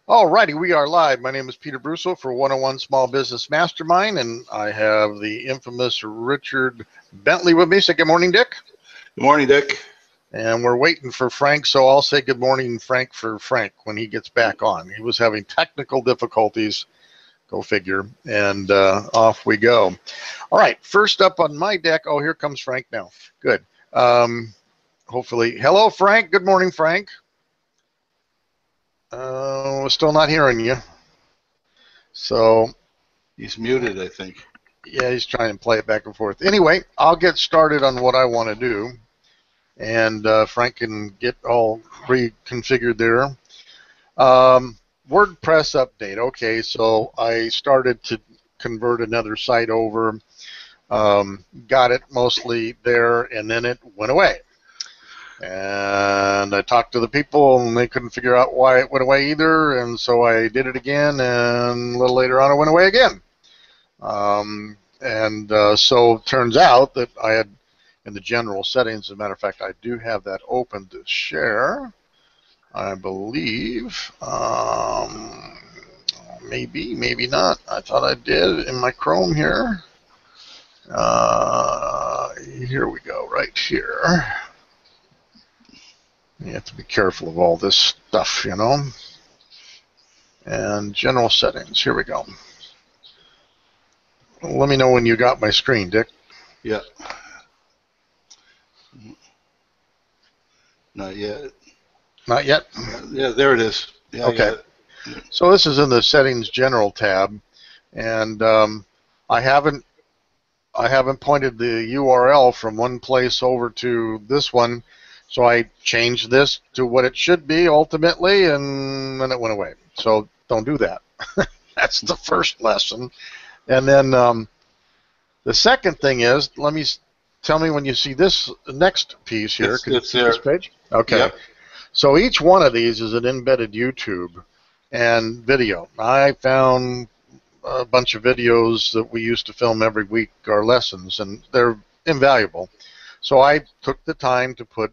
All righty, we are live. My name is Peter Brusso for 101 Small Business Mastermind, and I have the infamous Richard Bentley with me. Say good morning, Dick. Good morning, Dick. And we're waiting for Frank, so I'll say good morning, Frank, for Frank when he gets back on. He was having technical difficulties, go figure, and off we go. All right, first up on my deck, oh, here comes Frank now. Good. Hopefully, hello, Frank. Good morning, Frank. We're still not hearing you. So he's muted, I think. Yeah, he's trying to play it back and forth. Anyway, I'll get started on what I want to do, and Frank can get all reconfigured there. WordPress update. Okay, so I started to convert another site over, got it mostly there, and then it went away. And I talked to the people, and they couldn't figure out why it went away either, and so I did it again, and a little later on it went away again. So it turns out that I had, in the general settings, as a matter of fact, I do have that open to share, I believe. Maybe, maybe not. I thought I did in my Chrome here. Here we go, right here. You have to be careful of all this stuff, you know. And general settings, here we go. Let me know when you got my screen, Dick. Yeah. Not yet. Not yet? Yeah, there it is. Yeah, okay. So this is in the settings general tab, and I haven't pointed the URL from one place over to this one. So I changed this to what it should be ultimately, and then it went away. So don't do that. That's the first lesson. And then the second thing is, tell me when you see this next piece here. Can you see this page? Okay. Yep. So each one of these is an embedded YouTube and video. I found a bunch of videos that we used to film every week, our lessons, and they're invaluable. So I took the time to put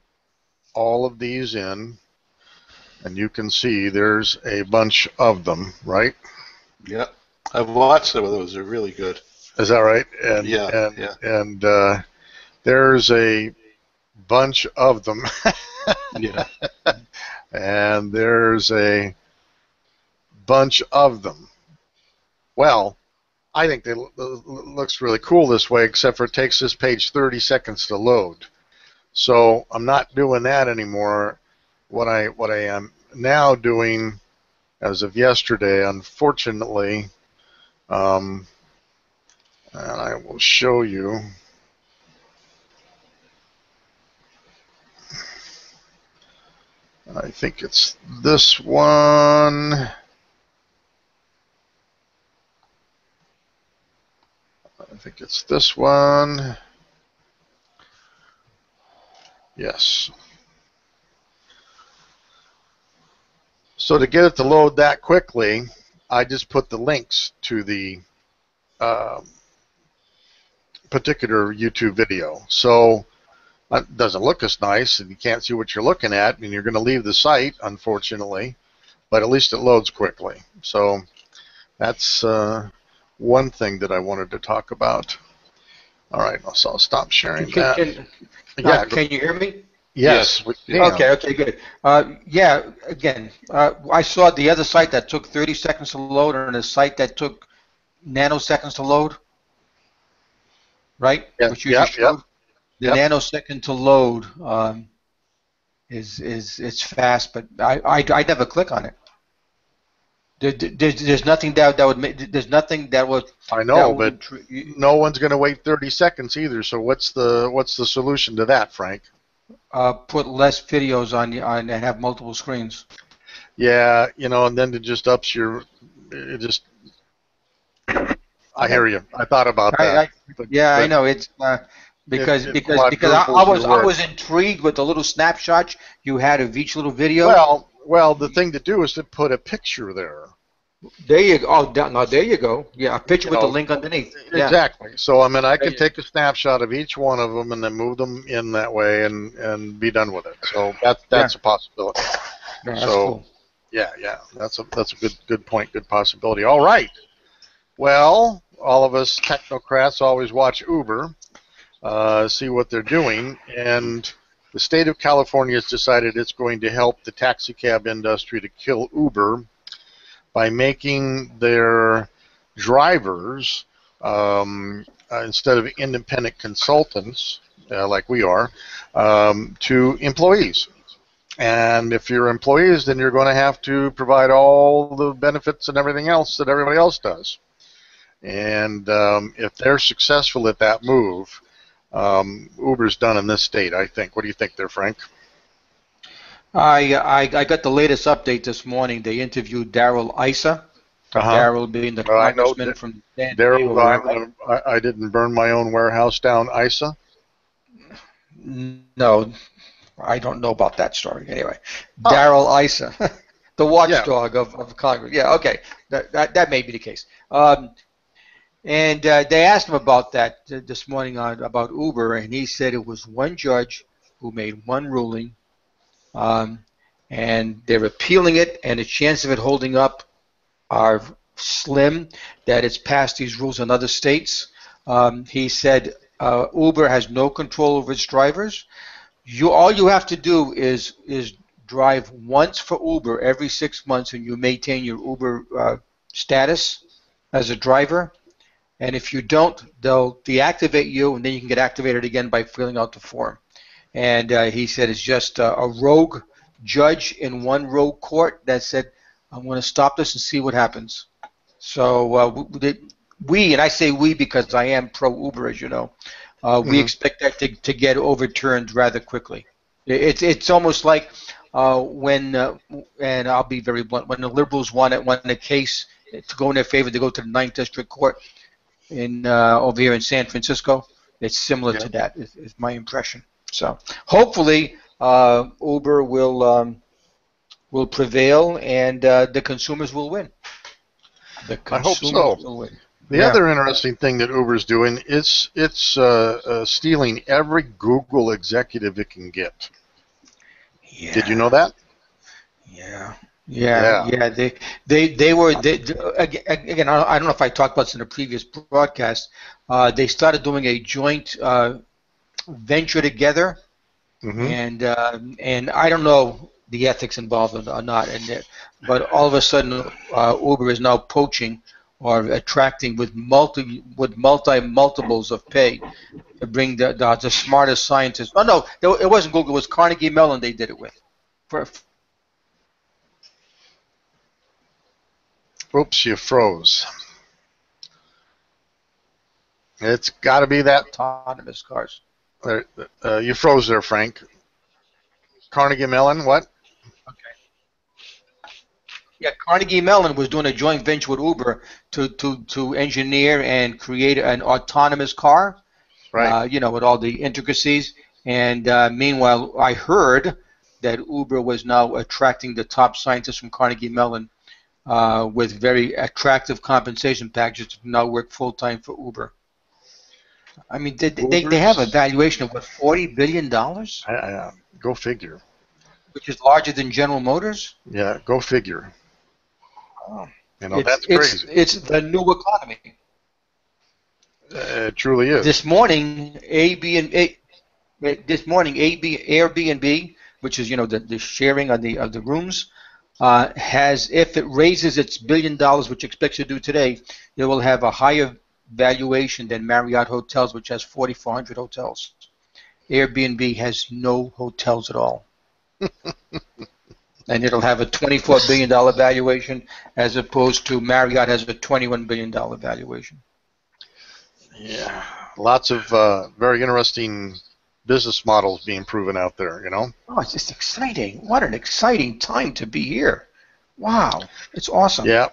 all of these in, and you can see there's a bunch of them, right? Yeah, I've watched some of those. They're really good. Is that right? And there's a bunch of them. Yeah. And there's a bunch of them. Well, I think it looks really cool this way, except for it takes this page 30 seconds to load. So I'm not doing that anymore. What I am now doing, as of yesterday, unfortunately, and I will show you. I think it's this one. I think it's this one. Yes. So to get it to load that quickly, I just put the links to the particular YouTube video. So it doesn't look as nice, and you can't see what you're looking at, and you're going to leave the site, unfortunately, but at least it loads quickly. So that's one thing that I wanted to talk about. All right, so I'll stop sharing that. Can you hear me? Yes. Okay, good. Yeah, again, I saw the other site that took 30 seconds to load and a site that took nanoseconds to load, right? Yeah, which you just showed. The nanosecond to load it's fast, but I never click on it. There's nothing that would make. There's nothing that would. I know, but no one's going to wait 30 seconds either. So what's the solution to that, Frank? Put less videos on and have multiple screens. Yeah, you know, and then it just ups your. It just. I hear you. I thought about that. I know it's because I was intrigued with the little snapshots you had of each little video. Well, the thing to do is to put a picture there. There you go. Oh, now there you go. Yeah, a picture with the link underneath. Exactly. Yeah. So I mean, I could take a snapshot of each one of them and then move them in that way and be done with it. So that's a possibility. No, that's cool. Yeah. That's a good point, good possibility. All right. Well, all of us technocrats always watch Uber, see what they're doing, and the state of California has decided it's going to help the taxi cab industry to kill Uber by making their drivers, instead of independent consultants like we are, to employees. And if you're employees, then you're going to have to provide all the benefits and everything else that everybody else does. And if they're successful at that move, Uber's done in this state, I think. What do you think there, Frank? I got the latest update this morning. They interviewed Darrell Issa. Darrell being the Well, I know congressman from San Daryl, Diego. I didn't burn my own warehouse down, Isa. No, I don't know about that story. Anyway, Oh. Darrell Issa, the Yeah. watchdog of Congress. Yeah, okay, that may be the case. And they asked him about that this morning about Uber, and he said it was one judge who made one ruling, and they're appealing it, and the chance of it holding up are slim. That it's passed these rules in other states. He said Uber has no control over its drivers. All you have to do is drive once for Uber every 6 months, and you maintain your Uber status as a driver. And if you don't, they'll deactivate you, and then you can get activated again by filling out the form. And he said it's just a rogue judge in one rogue court that said, I'm going to stop this and see what happens. So we, and I say we because I am pro-Uber, as you know, we expect that to get overturned rather quickly. It's almost like when, and I'll be very blunt, when the liberals won a case to go in their favor, to go to the 9th District Court over here in San Francisco. It's similar to that, is my impression. So hopefully Uber will prevail and the consumers will win. I hope so. Will win. The other interesting thing that Uber's doing is it's stealing every Google executive it can get. Yeah. Did you know that? Yeah. They were again. I don't know if I talked about this in a previous broadcast. They started doing a joint venture together, and I don't know the ethics involved or not, but all of a sudden Uber is now poaching or attracting with multiples of pay to bring the smartest scientists. Oh no, it wasn't Google. It was Carnegie Mellon. They did it with. Oops, you froze. It's got to be that. Autonomous cars. You froze there, Frank. Carnegie Mellon, what? Yeah, Carnegie Mellon was doing a joint venture with Uber to engineer and create an autonomous car, right? With all the intricacies. And meanwhile, I heard that Uber was now attracting the top scientists from Carnegie Mellon with very attractive compensation packages to now work full time for Uber. I mean, they have a valuation of what, $40 billion? Go figure. Which is larger than General Motors? Yeah, go figure. Oh. That's crazy. It's the new economy. It truly is. This morning, Airbnb, which is the sharing of the rooms, has, if it raises its $1 billion, which it expects to do today, it will have a higher valuation than Marriott Hotels, which has 4,400 hotels. Airbnb has no hotels at all. And it'll have a $24 billion valuation as opposed to Marriott has a $21 billion valuation. Yeah, lots of very interesting business models being proven out there, Oh, it's just exciting. What an exciting time to be here. Wow, it's awesome. Yeah,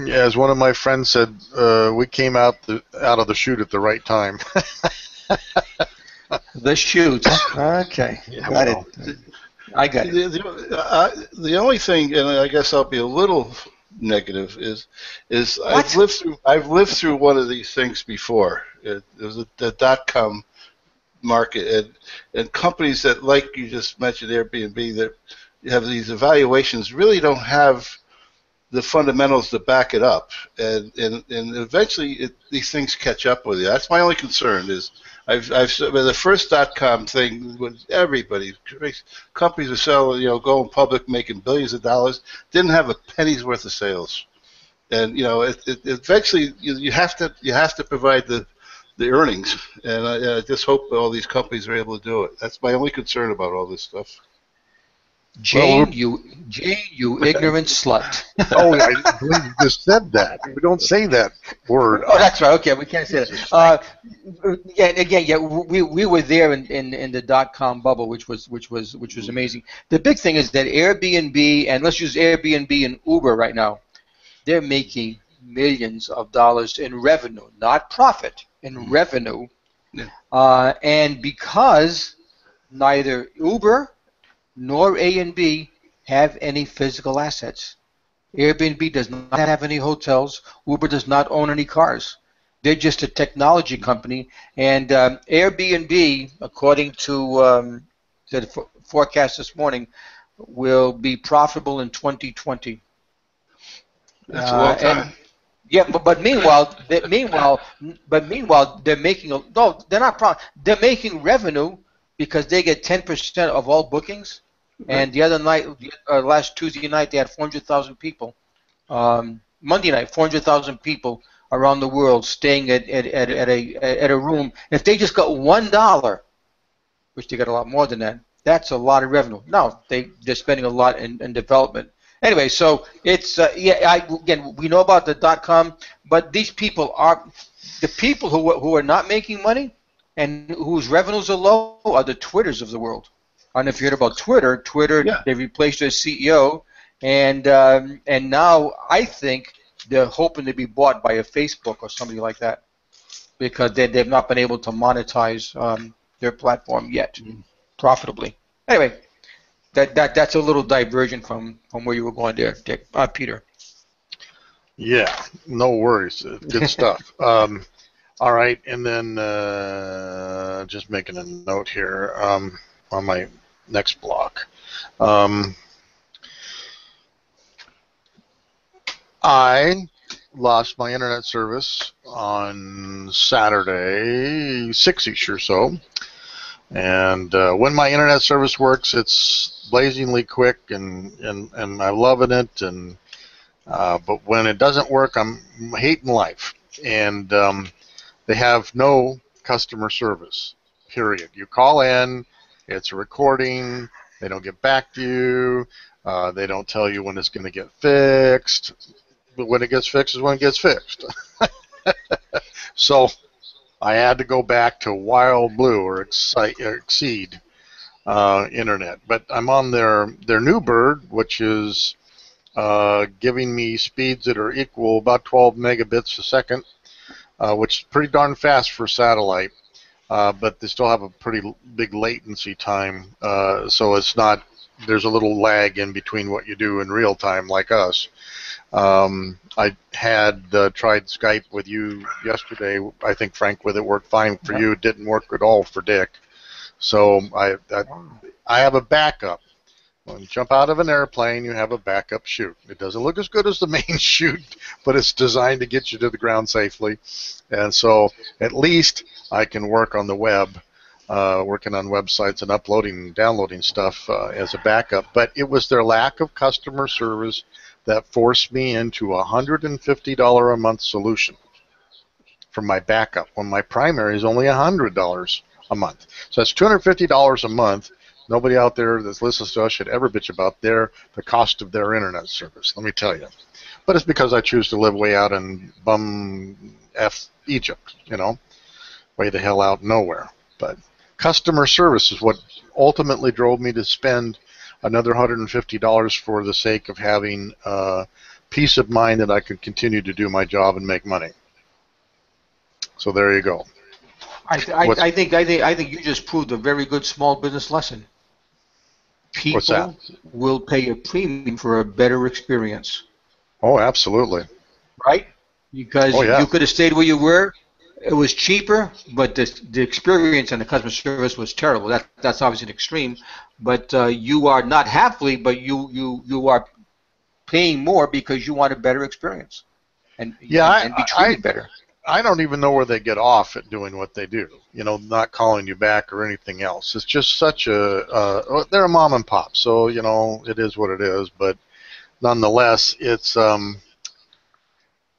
as one of my friends said, we came out of the chute at the right time. The chute. Okay, got it. I got it. The only thing, and I guess I'll be a little negative, is I've lived through one of these things before. It was the .com market, and companies that, like you just mentioned, Airbnb, that these evaluations really don't have the fundamentals to back it up, and eventually these things catch up with you. That's my only concern. Is the first .com thing when everybody, companies were selling, going public, making billions of dollars, didn't have a penny's worth of sales, and eventually you have to provide the earnings, and I just hope all these companies are able to do it. That's my only concern about all this stuff. Jane, you ignorant slut. Oh, I believe you just said that. We don't say that word. Oh, that's right. Okay, we can't say that. We were there in the .com bubble, which was amazing. The big thing is that Airbnb, and let's use Airbnb and Uber right now, they're making millions of dollars in revenue, not profit, in revenue. Yeah. And because neither Uber nor A&B have any physical assets. Airbnb does not have any hotels. Uber does not own any cars. They're just a technology company. And Airbnb, according to the forecast this morning, will be profitable in 2020. That's a long time. But meanwhile, they're making they're not they're making revenue because they get 10% of all bookings. And the other night, last Tuesday night, they had 400,000 people. Monday night, 400,000 people around the world staying at a room. If they just got $1, which they got a lot more than that, that's a lot of revenue. Now they're spending a lot in development. Anyway, so it's again, we know about the .com, but these people are the people who are not making money and whose revenues are low are the Twitters of the world. I don't know if you heard about Twitter. Yeah. They replaced their CEO, and now I think they're hoping to be bought by a Facebook or somebody like that because they've not been able to monetize their platform yet profitably. Anyway, that's a little diversion from where you were going there, Dick. Peter. Yeah, no worries. Good stuff. All right, and then just making a note here on my next block. I lost my internet service on Saturday, 6-ish or so. And when my internet service works, it's blazingly quick, and I'm loving it. And but when it doesn't work, I'm hating life. And they have no customer service, period. You call in, it's a recording, they don't get back to you, they don't tell you when it's going to get fixed. But when it gets fixed is when it gets fixed. So I had to go back to Wild Blue or Exceed internet. But I'm on their new bird, which is giving me speeds that are equal about 12 megabits a second, which is pretty darn fast for satellite. But they still have a pretty big latency time, so it's not. There's a little lag in between what you do in real time, like us. I had tried Skype with you yesterday. I think, Frank, with it worked fine for you. It didn't work at all for Dick. So I have a backup. When you jump out of an airplane, you have a backup chute. It doesn't look as good as the main chute, but it's designed to get you to the ground safely. And so at least I can work on the web, working on websites and uploading and downloading stuff as a backup. But it was their lack of customer service that forced me into a $150 a month solution for my backup when my primary is only $100 a month. So that's $250 a month. Nobody out there that listens to us should ever bitch about the cost of their internet service, let me tell you. But it's because I choose to live way out in bum F Egypt, way the hell out nowhere. But customer service is what ultimately drove me to spend another $150 for the sake of having peace of mind that I could continue to do my job and make money. So there you go. I think you just proved a very good small business lesson. People will pay a premium for a better experience. Oh, absolutely. Right? Because you could have stayed where you were, It was cheaper, but the experience and the customer service was terrible. That's obviously an extreme, but you are not happily, but you are paying more because you want a better experience and Yeah, and be treated better. I don't even know where they get off at doing what they do. Not calling you back or anything else. It's just such they're a mom and pop, so it is what it is. But nonetheless, it's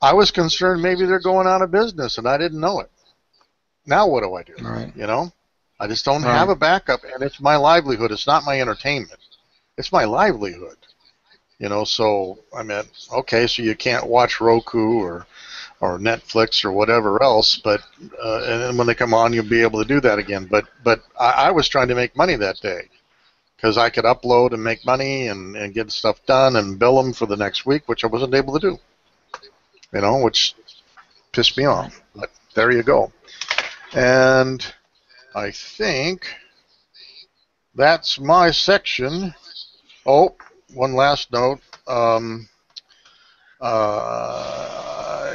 I was concerned maybe they're going out of business and I didn't know it. Now what do I do? Right. I just don't have Right. a backup, and it's my livelihood. It's not my entertainment. It's my livelihood. So I mean, okay, so you can't watch Roku or Netflix or whatever else, but and then when they come on, you'll be able to do that again. But I was trying to make money that day because I could upload and make money and get stuff done and bill them for the next week, which I wasn't able to do. Which pissed me Right. off. But there you go. And I think that's my section. Oh, one last note.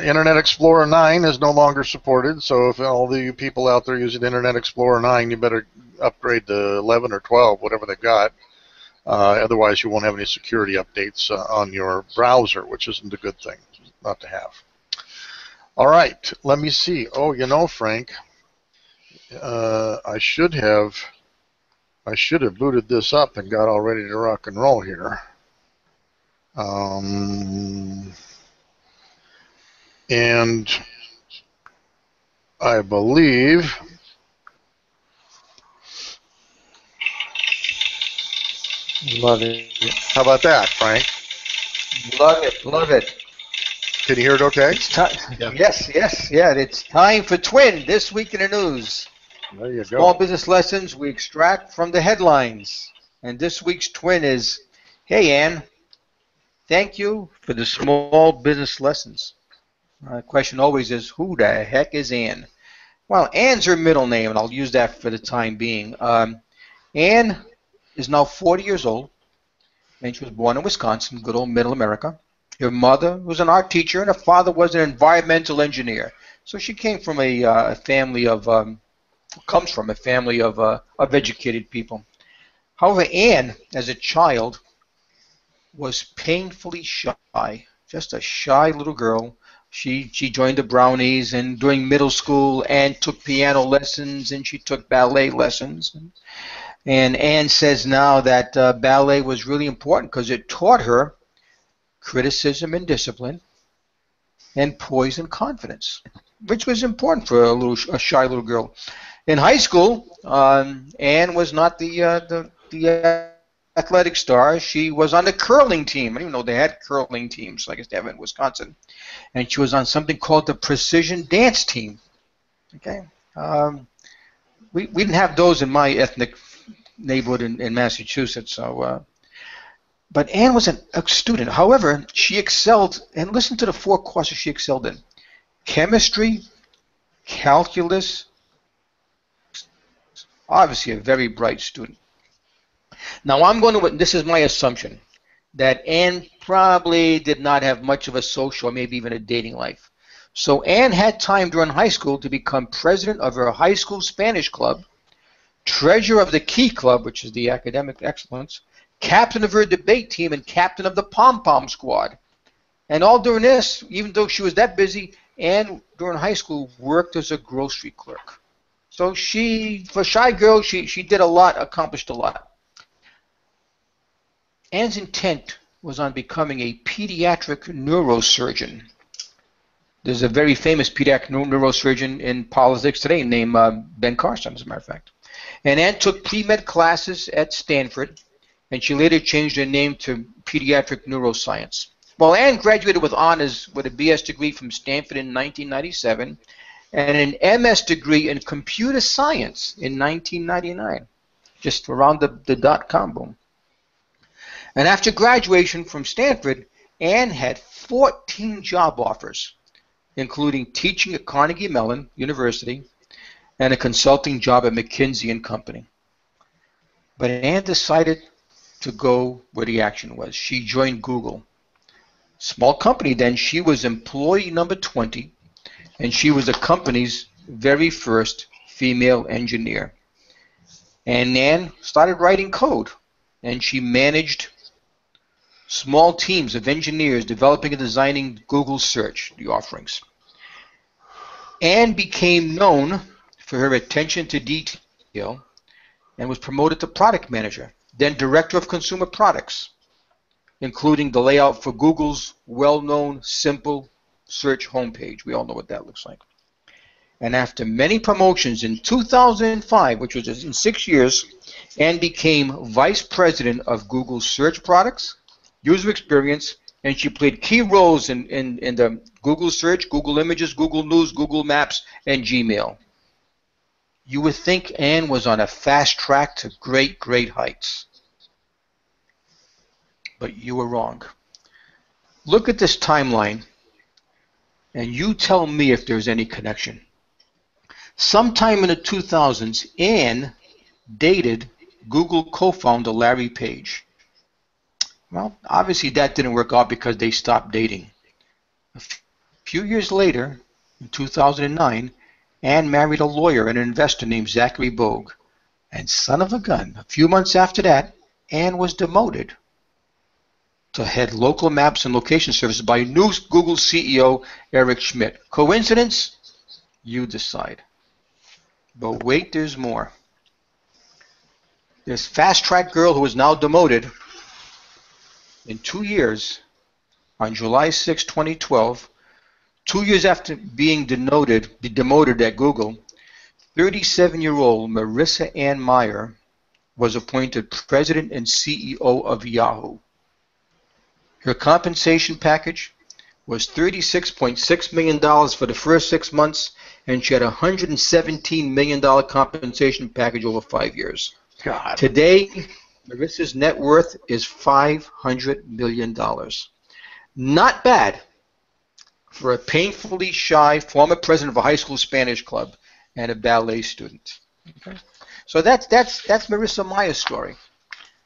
Internet Explorer 9 is no longer supported, so if all the people out there using Internet Explorer 9, you better upgrade to 11 or 12, whatever they got. Otherwise, you won't have any security updates on your browser, which isn't a good thing not to have. All right, let me see. Oh, Frank, I should have booted this up and got all ready to rock and roll here. And I believe Love it. how about that, Frank? Love it. Love it. Can you hear it okay? It's time. Yeah. Yes, yes, yeah. It's time for Twin this week in the news. There you Small go. business lessons we extract from the headlines. And this week's Twin is, hey Ann, thank you for the small business lessons. The question always is, who the heck is Ann? Well, Ann's her middle name, and I'll use that for the time being. Ann is now 40 years old, and she was born in Wisconsin, good old middle America. Her mother was an art teacher, and her father was an environmental engineer. So she came from a family of, comes from a family of educated people. However, Ann, as a child, was painfully shy, just a shy little girl. She joined the Brownies, and during middle school, Ann took piano lessons, and she took ballet lessons. And Ann says now that ballet was really important because it taught her criticism and discipline and poise and confidence, which was important for a shy little girl. In high school, Ann was not the athletic star. She was on the curling team. I didn't even know they had curling teams. I guess they have it in Wisconsin. And she was on something called the precision dance team. Okay, we didn't have those in my ethnic neighborhood in Massachusetts. So, but Ann was a student. However, she excelled. And listen to the 4 courses she excelled in: chemistry, calculus. Obviously, a very bright student. Now, this is my assumption, that Ann probably did not have much of a social or maybe even a dating life. So Ann had time during high school to become president of her high school Spanish club, treasurer of the Key Club, which is the academic excellence, captain of her debate team, and captain of the pom-pom squad. And all during this, even though she was that busy, Ann, during high school, worked as a grocery clerk. So for a shy girl, she did a lot, accomplished a lot. Ann's intent was on becoming a pediatric neurosurgeon. There's a very famous pediatric neurosurgeon in politics today named Ben Carson, as a matter of fact. And Ann took pre-med classes at Stanford, and she later changed her name to pediatric neuroscience. Well, Ann graduated with honors with a BS degree from Stanford in 1997 and an MS degree in computer science in 1999, just around the dot-com boom. And after graduation from Stanford, Ann had 14 job offers, including teaching at Carnegie Mellon University and a consulting job at McKinsey and Company. But Ann decided to go where the action was. She joined Google. Small company then. She was employee number 20, and she was the company's very first female engineer. And Nan started writing code, and she managed small teams of engineers developing and designing Google search, the offerings. Anne became known for her attention to detail and was promoted to product manager, then director of consumer products, including the layout for Google's well-known simple search homepage. We all know what that looks like. And after many promotions in 2005, which was in 6 years, Anne became vice president of Google search products, user experience, and she played key roles in the Google search, Google Images, Google News, Google Maps, and Gmail. You would think Anne was on a fast track to great, great heights. But you were wrong. Look at this timeline, and you tell me if there's any connection. Sometime in the 2000s, Anne dated Google co-founder Larry Page. Well, obviously that didn't work out because they stopped dating. A few years later, in 2009, Anne married a lawyer and an investor named Zachary Bogue. And son of a gun, a few months after that, Anne was demoted to head local maps and location services by new Google CEO Eric Schmidt. Coincidence? You decide. But wait, there's more. This fast-track girl who is now demoted in 2 years, on July 6, 2012, 2 years after being demoted at Google, 37-year-old Marissa Ann Meyer was appointed president and CEO of Yahoo. Her compensation package was $36.6 million for the first 6 months, and she had a $117 million compensation package over 5 years. God. Today, Marissa's net worth is $500 million. Not bad for a painfully shy former president of a high school Spanish club and a ballet student. Okay? So that's Marissa Meyer's story.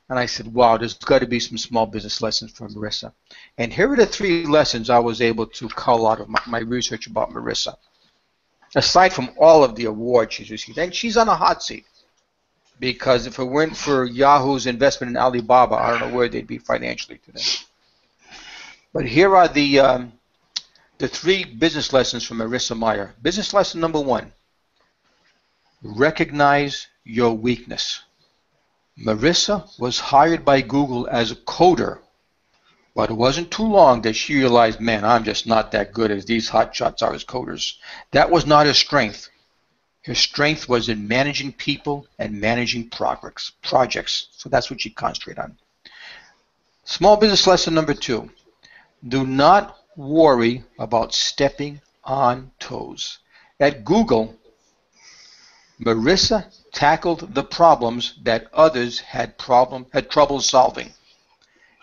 And I said, wow, there's got to be some small business lessons for Marissa. And here are the 3 lessons I was able to cull out of my research about Marissa. Aside from all of the awards she's received, and she's on a hot seat. Because if it weren't for Yahoo's investment in Alibaba, I don't know where they'd be financially today. But here are the 3 business lessons from Marissa Meyer. Business lesson number 1, recognize your weakness. Marissa was hired by Google as a coder, but it wasn't too long that she realized, man, I'm just not that good as these hotshots are as coders. That was not her strength. Her strength was in managing people and managing projects. So that's what she concentrated on. Small business lesson number 2, do not worry about stepping on toes. At Google, Marissa tackled the problems that others had trouble solving.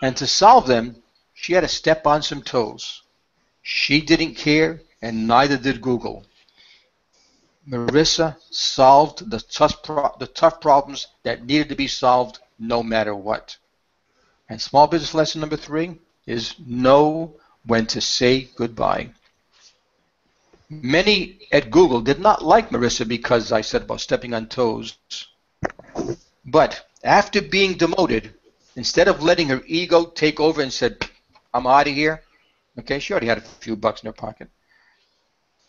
And to solve them, she had to step on some toes. She didn't care, and neither did Google. Marissa solved the tough problems that needed to be solved no matter what. And small business lesson number 3 is know when to say goodbye. Many at Google did not like Marissa because I said about stepping on toes. But after being demoted, instead of letting her ego take over and said, I'm out of here, okay, she already had a few bucks in her pocket.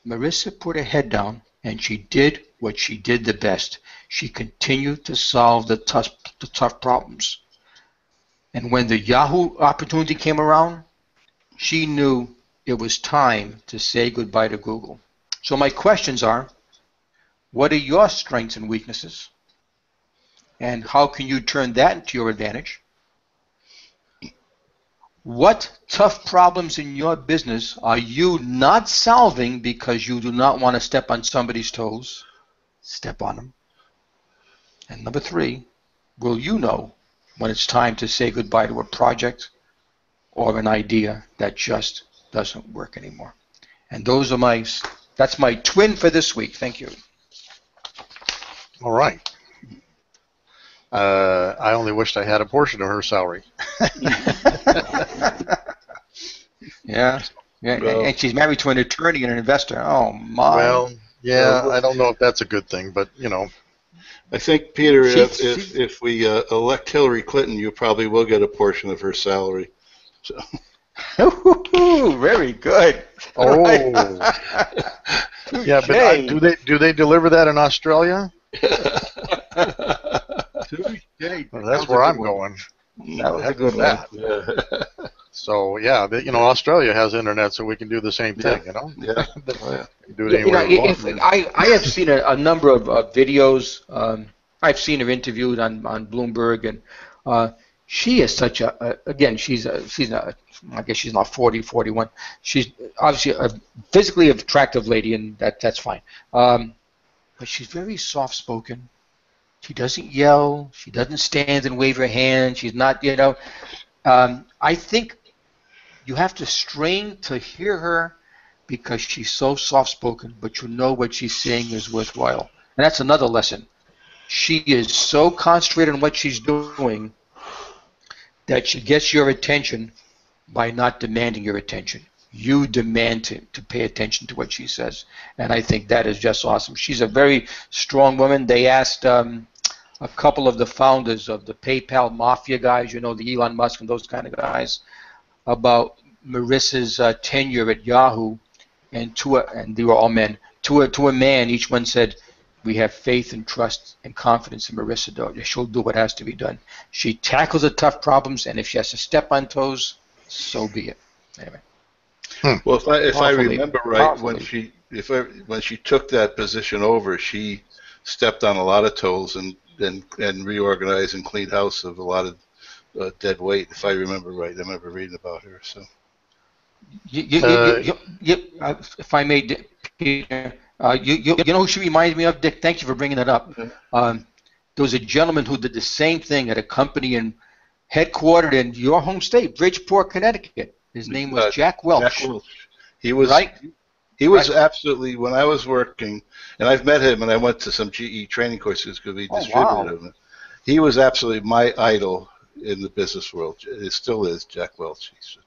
Marissa put her head down and she did what she did the best. She continued to solve the tough problems. And when the Yahoo opportunity came around, she knew it was time to say goodbye to Google. So my questions are, what are your strengths and weaknesses? And how can you turn that into your advantage? What tough problems in your business are you not solving because you do not want to step on somebody's toes? Step on them. And number 3, will you know when it's time to say goodbye to a project or an idea that just doesn't work anymore? And that's my twin for this week. Thank you. All right. I only wished I had a portion of her salary. Yeah. Well, and she's married to an attorney and an investor. Oh, my. Well, Yeah, I don't know if that's a good thing, but I think, Peter, She if we elect Hillary Clinton, you probably will get a portion of her salary. So. very good. Right. oh, yeah, but Touche. do they deliver that in Australia? Touche. Well, That that's was a where good I'm one. going. That was a Heck with good one. that. Yeah. So yeah, Australia has internet, so we can do the same Yeah. thing. Yeah. Oh, yeah. Do it Yeah, anywhere we want. if I have seen a number of videos. I've seen her interviewed on Bloomberg, and she is such again, she's a, I guess she's not 40, 41. She's obviously a physically attractive lady, and that's fine. But she's very soft spoken. She doesn't yell. She doesn't stand and wave her hand. She's not, I think you have to strain to hear her because she's so soft-spoken, but you know what she's saying is worthwhile. And that's another lesson. She is so concentrated on what she's doing that she gets your attention by not demanding your attention. You demand to pay attention to what she says. And I think that is just awesome. She's a very strong woman. They asked a couple of the founders of the PayPal mafia guys, the Elon Musk and those kind of guys, about Marissa's tenure at Yahoo, and they were all men. To a man, each one said, "We have faith and trust and confidence in Marissa. She'll do what has to be done. She tackles the tough problems, and if she has to step on toes, so be it." Anyway. Well, if I Powerful remember lady. right, Powerful when lady. when she took that position over, she stepped on a lot of toes and reorganized and cleaned house of a lot of dead weight. If I remember right, I remember reading about her. So. If I may, Peter, you know who she reminds me of, Dick? Thank you for bringing that up. There was a gentleman who did the same thing at a company headquartered in your home state, Bridgeport, Connecticut. His name was Jack Welch. Jack Welch. He was right. He was absolutely, when I was working, and I've met him, and I went to some GE training courses because we distributed him. He was absolutely my idol in the business world. It still is, Jack Welch. He's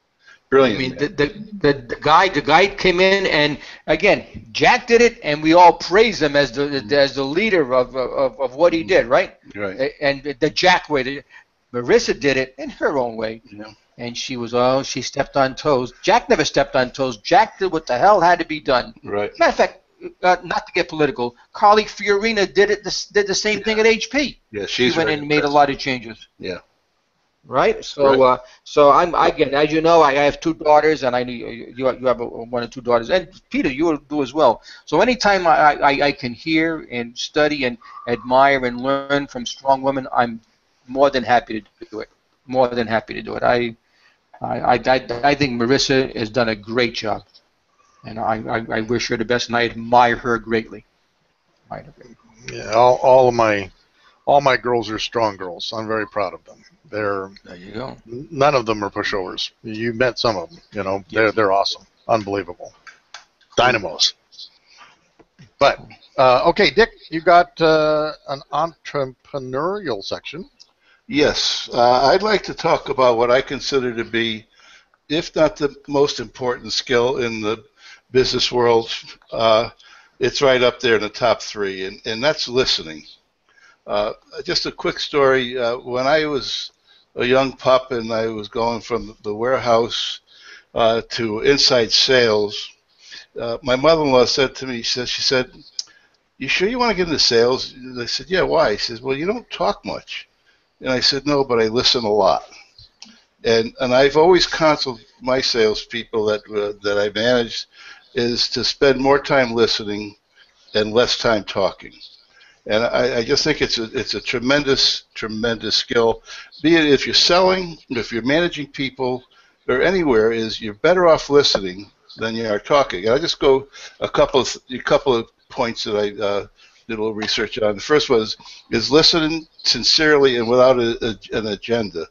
brilliant. I mean, the guy came in, and again, Jack did it, and we all praise him as the leader of what he did, right? Right. And the Jack way. Marissa did it in her own way. Yeah. And she stepped on toes. Jack never stepped on toes. Jack did what the hell had to be done. Right. Matter of fact, not to get political, colleague Fiorina did the same thing at HP. Yeah, she went in and made a lot of changes. Yeah. Right. So, so I'm again, as you know, I have two daughters, and I know you have one or two daughters, and Peter, you do as well. So anytime I can hear and study and admire and learn from strong women, I'm more than happy to do it. More than happy to do it. I think Marissa has done a great job, and I wish her the best, and I admire her greatly. Yeah, all my girls are strong girls. I'm very proud of them. There you go. None of them are pushovers. You met some of them. They're awesome, unbelievable, dynamos. But okay, Dick, you got an entrepreneurial section. Yes, I'd like to talk about what I consider to be, if not the most important skill in the business world, it's right up there in the top three, and that's listening. Just a quick story. When I was a young pup and I was going from the warehouse to inside sales, my mother-in-law said to me, she said, "You sure you want to get into sales?" And I said, "Yeah, why?" She says, "Well, you don't talk much." And I said, "No, but I listen a lot." And I've always counseled my salespeople that I managed is to spend more time listening and less time talking. And I just think it's a tremendous skill. Be it if you're selling, if you're managing people, or anywhere, is you're better off listening than you are talking. And I just go a couple of points that I did a little research on. The first is listening sincerely and without an agenda.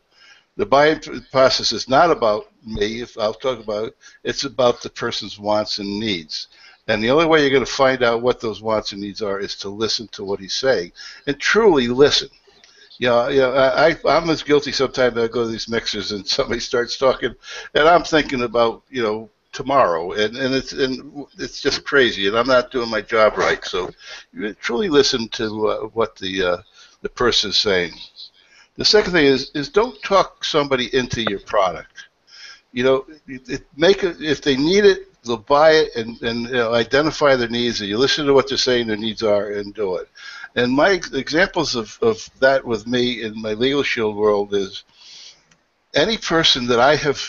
The buying process is not about me, if I'll talk about it. It's about the person's wants and needs. And the only way you're going to find out what those wants and needs are is to listen to what he's saying and truly listen. I'm as guilty sometimes. I go to these mixers and somebody starts talking, and I'm thinking about tomorrow, and it's just crazy, and I'm not doing my job right. So you truly listen to what the person is saying. The second thing is don't talk somebody into your product. You know, if they need it, they'll buy it, and identify their needs, and you listen to what they're saying their needs are, and do it. And my examples of that with me in my Legal Shield world is any person that I have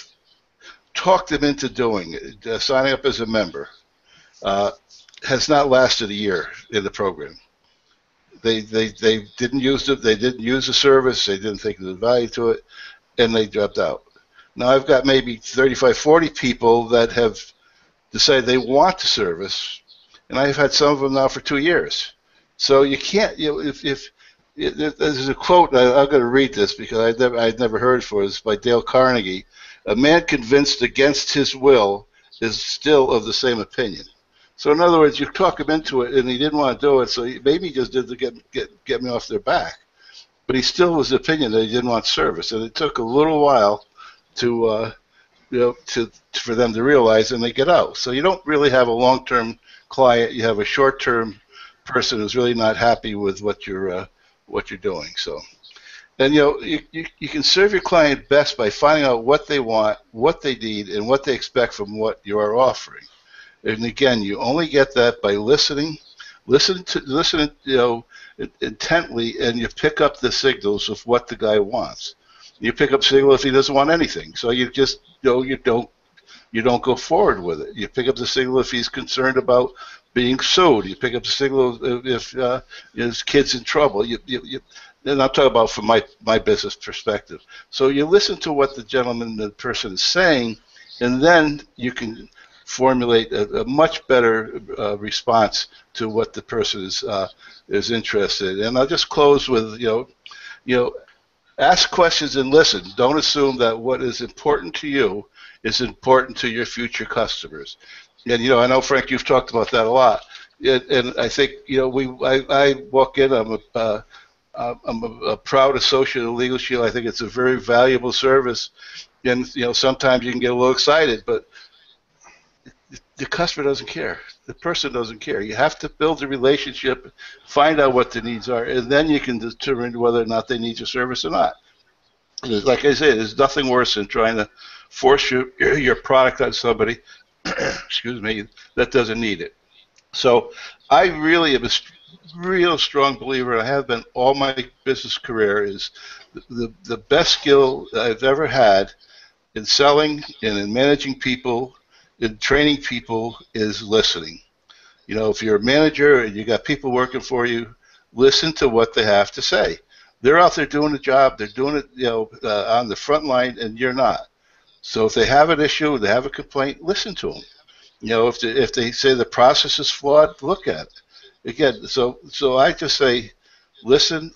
talked them into doing it, signing up as a member, uh, has not lasted a year in the program. They didn't use it. They didn't use the service. They didn't think there was value to it, and they dropped out. Now I've got maybe 35, 40 people that have decided they want the service, and I've had some of them now for 2 years. So you can't, there's a quote, I'm going to read this because I'd never heard it before. It's by Dale Carnegie. A man convinced against his will is still of the same opinion. So in other words, you talk him into it, and he didn't want to do it, so maybe he just did to get me off their back. But he still was the opinion that he didn't want service, and it took a little while to for them to realize, and they get out. So you don't really have a long-term client. You have a short-term person who's really not happy with what you're doing. So, and you can serve your client best by finding out what they want, what they need, and what they expect from what you are offering. And again, you only get that by listening intently, and you pick up the signals of what the guy wants. You pick up signal if he doesn't want anything, so you just you don't go forward with it. You pick up the signal if he's concerned about being sued. You pick up the signal if his kid's in trouble. And I'm talking about from my business perspective. So you listen to what the person is saying, and then you can formulate a much better response to what the person is interested in. And I'll just close with ask questions and listen. Don't assume that what is important to you is important to your future customers. And I know, Frank, you've talked about that a lot. And I think I walk in. I'm a proud associate of Legal Shield. I think it's a very valuable service. And sometimes you can get a little excited, but the customer doesn't care. The person doesn't care. You have to build a relationship, find out what the needs are, and then you can determine whether or not they need your service or not. Like I said, there's nothing worse than trying to force your product on somebody, excuse me, that doesn't need it. So I really am a real strong believer, and I have been all my business career, is the best skill I've ever had in selling and in managing people, in training people, is listening. If you're a manager and you got people working for you, listen to what they have to say. They're out there doing the job. They're doing it, on the front line, and you're not. So if they have an issue, they have a complaint, listen to them. If they say the process is flawed, look at it. Again, so I just say, listen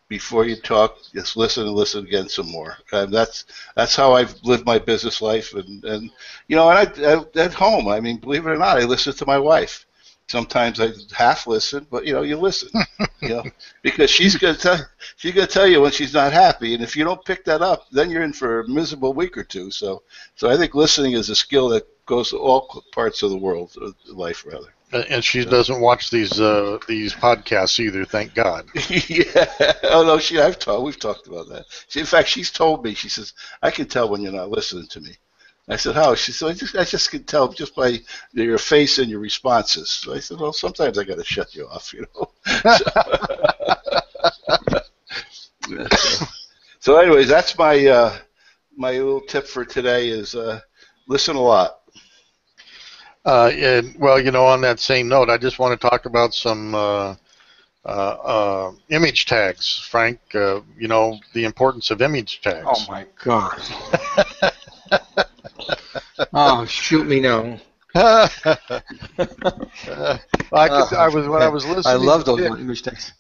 before you talk. Just listen and listen again some more. And that's how I've lived my business life. And I at home, I mean, believe it or not, I listen to my wife. Sometimes I half listen, but you listen, because she's gonna tell you when she's not happy, and if you don't pick that up, then you're in for a miserable week or two. So I think listening is a skill that goes to all parts of the world, life rather. And she doesn't watch these podcasts either, thank God. Yeah. Oh no, we've talked about that. In fact, she's told me. She says, "I can tell when you're not listening to me." I said, "How?" She said, "I just can tell just by your face and your responses." So I said, "Well, sometimes I got to shut you off, So anyways, that's my little tip for today is listen a lot. And on that same note, I just want to talk about some image tags, Frank. The importance of image tags. Oh my God. Oh, shoot me now. I was listening. I love those image tags.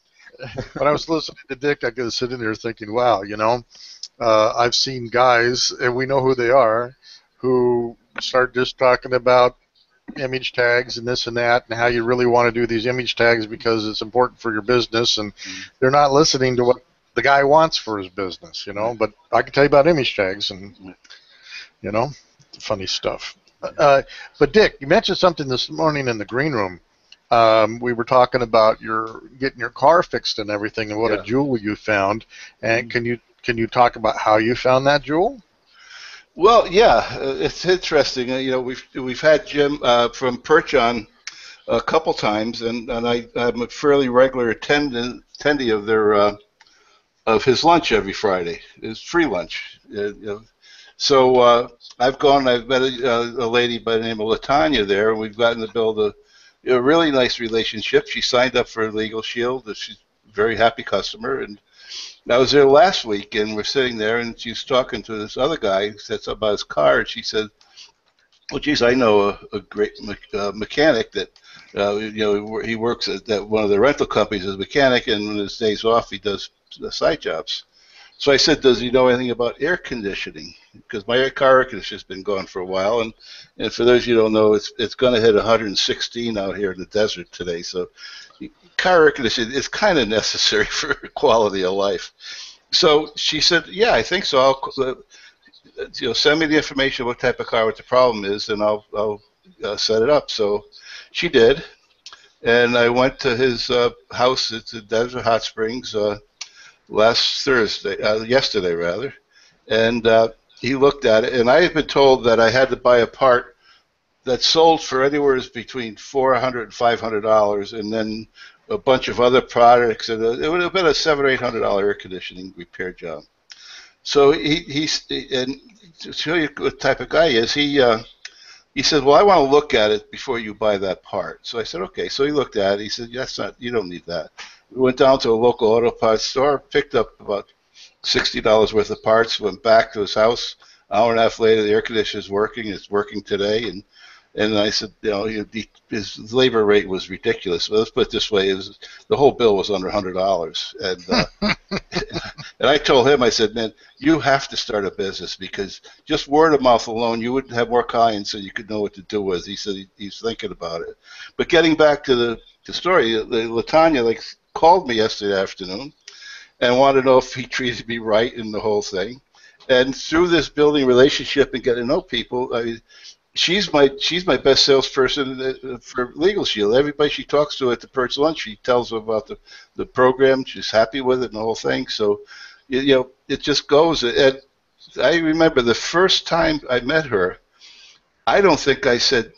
When I was listening to Dick, I could sit in there thinking, wow, I've seen guys, and we know who they are, who start just talking about image tags and this and that, and how you really want to do these image tags because it's important for your business, and they're not listening to what the guy wants for his business, But I can tell you about image tags, and funny stuff. Uh, but Dick, you mentioned something this morning in the green room. We were talking about your getting your car fixed and everything, and what a Yeah. jewel you found. And Mhm. can you talk about how you found that jewel? Well, yeah, it's interesting. We've had Jim from Perch on a couple times, and I'm a fairly regular attendee of their of his lunch every Friday, his free lunch. So I've gone. I've met a lady by the name of Latanya there, and we've gotten to build a really nice relationship. She signed up for Legal Shield. She's a very happy customer, and I was there last week, and we're sitting there, and she's talking to this other guy who said something about his car, and she said, "Well, geez, I know a great mechanic that, he works at one of the rental companies as a mechanic, and when his days off, he does side jobs." So I said, "Does he know anything about air conditioning?" Because my car air conditioner's been gone for a while, and for those you don't know, it's going to hit 116 out here in the desert today. So car air conditioning is kind of necessary for quality of life. So she said, "Yeah, I think so. Send me the information what type of car, what the problem is, and I'll set it up." So she did, and I went to his house. It's in Desert Hot Springs yesterday rather, and he looked at it, and I had been told that I had to buy a part that sold for anywhere between $400 and $500, and then a bunch of other products, and it would have been a $700 or $800 air conditioning repair job. So and to show you what type of guy he is, he said, "Well, I want to look at it before you buy that part." So I said, "Okay." So he looked at it. He said, "That's not. You don't need that." We went down to a local auto parts store, picked up about $60 worth of parts, went back to his house. An hour and a half later, the air conditioner's working. It's working today, and I said, his labor rate was ridiculous. But let's put it this way: the whole bill was under $100, and and I told him, I said, "Man, you have to start a business because just word of mouth alone, you would have more clients and you could know what to do with." He said he's thinking about it. But getting back to the story, Latanya called me yesterday afternoon and wanted to know if he treated me right in the whole thing. And through this building relationship and getting to know people, I mean, she's my best salesperson for Legal Shield. Everybody she talks to at the Perch lunch, she tells them about the program. She's happy with it and the whole thing. So, it just goes. And I remember the first time I met her, I don't think I said.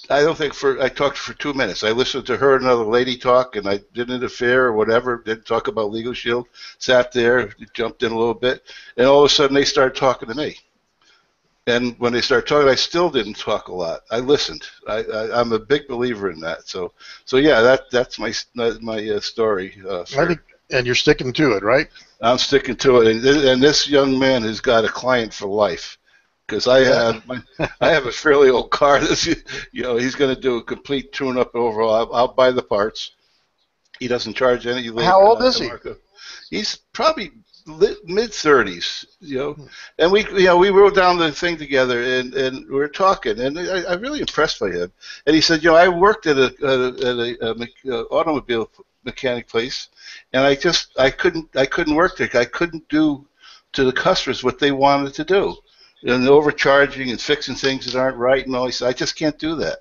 I don't think I talked for 2 minutes. I listened to her and another lady talk, and I didn't interfere or whatever. Didn't talk about Legal Shield. Sat there, jumped in a little bit, and all of a sudden they started talking to me. And when they started talking, I still didn't talk a lot. I listened. I'm a big believer in that. So yeah, that's my story, I sir. think, and you're sticking to it, right? I'm sticking to it. And this young man has got a client for life because I have a fairly old car. He's going to do a complete tune-up overall. I'll buy the parts. He doesn't charge any How labor, old is nothing, he? Marco. He's probably mid 30s, and we wrote down the thing together, and we were talking, and I'm really impressed by him. And he said, I worked at a automobile mechanic place, and I couldn't work there. I couldn't do to the customers what they wanted to do, and overcharging and fixing things that aren't right, and all. He said, I just can't do that.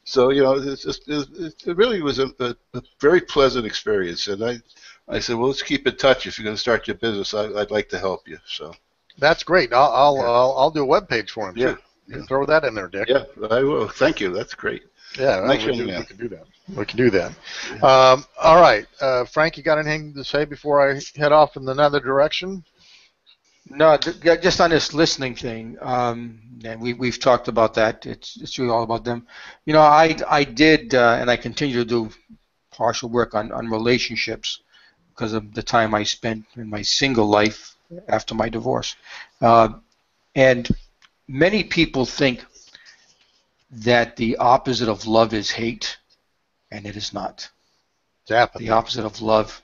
So it really was a very pleasant experience, and I said, well, let's keep in touch. If you're going to start your business, I'd like to help you. So That's great. I'll I'll yeah, I'll, I'll do a web page for him yeah, too. You yeah, throw that in there, Dick. yeah. I will. Thank you. That's great. Yeah, well, Nice we young do. We man. can do that. We can do that. Yeah. All right, Frank, you got anything to say before I head off in another direction? No, just on this listening thing, and we've talked about that. It's really all about them. I did, and I continue to do partial work on relationships because of the time I spent in my single life after my divorce. And many people think that the opposite of love is hate, and it is not. It's apathy. The opposite of love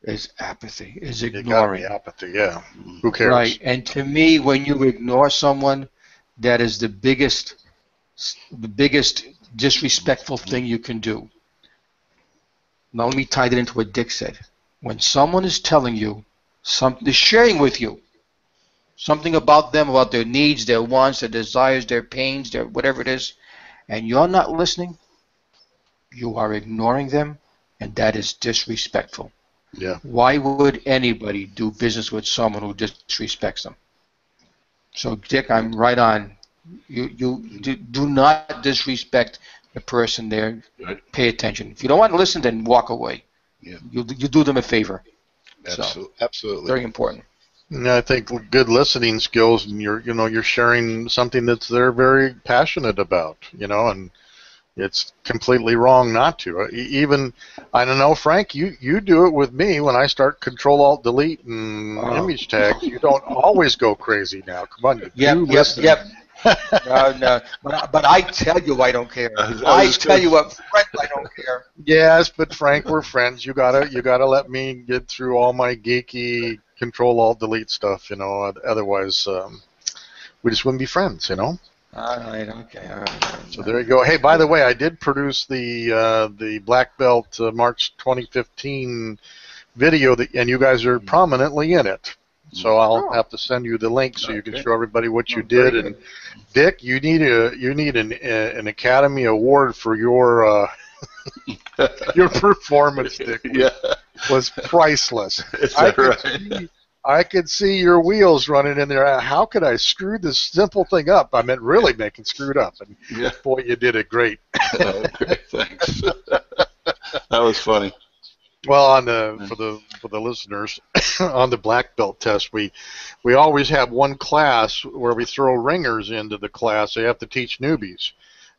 is apathy, is You got to be ignoring. apathy. Yeah. Mm. Who cares? Right. And to me, when you ignore someone, that is the biggest disrespectful thing you can do. Now let me tie that into what Dick said. When someone is telling you something, is sharing with you something about them, about their needs, their wants, their desires, their pains, their whatever it is, and you're not listening, you are ignoring them, and that is disrespectful. Yeah. Why would anybody do business with someone who disrespects them? So, Dick, I'm right on. You do not disrespect the person there. Right. Pay attention. If you don't want to listen, then walk away. Yeah. You do them a favor. So, Absolutely. very important. Yeah, I think good listening skills, and you're sharing something that's they're very passionate about, and it's completely wrong not to. Even, I don't know, Frank, you do it with me when I start Control Alt Delete and image tags. You don't always go crazy now. Come on, you do listen. Yep. No. But I tell you, I don't care. I tell you what, Frank, I don't care. Yes, but Frank, we're friends. You gotta let me get through all my geeky Control Alt Delete stuff. Otherwise, we just wouldn't be friends. All right. Okay. All right. So there you go. Hey, by the way, I did produce the Black Belt March 2015 video, and you guys are prominently in it. So I'll have to send you the link so you can show everybody what you did. And Dick, you need an Academy Award for your your performance. Dick was priceless. Is that right? I could see your wheels running in there. How could I screw this simple thing up? I meant really make it screwed up. And boy, you did it great. Great, thanks. That was funny. Well, for the listeners, on the black belt test, we always have one class where we throw ringers into the class. They have to teach newbies,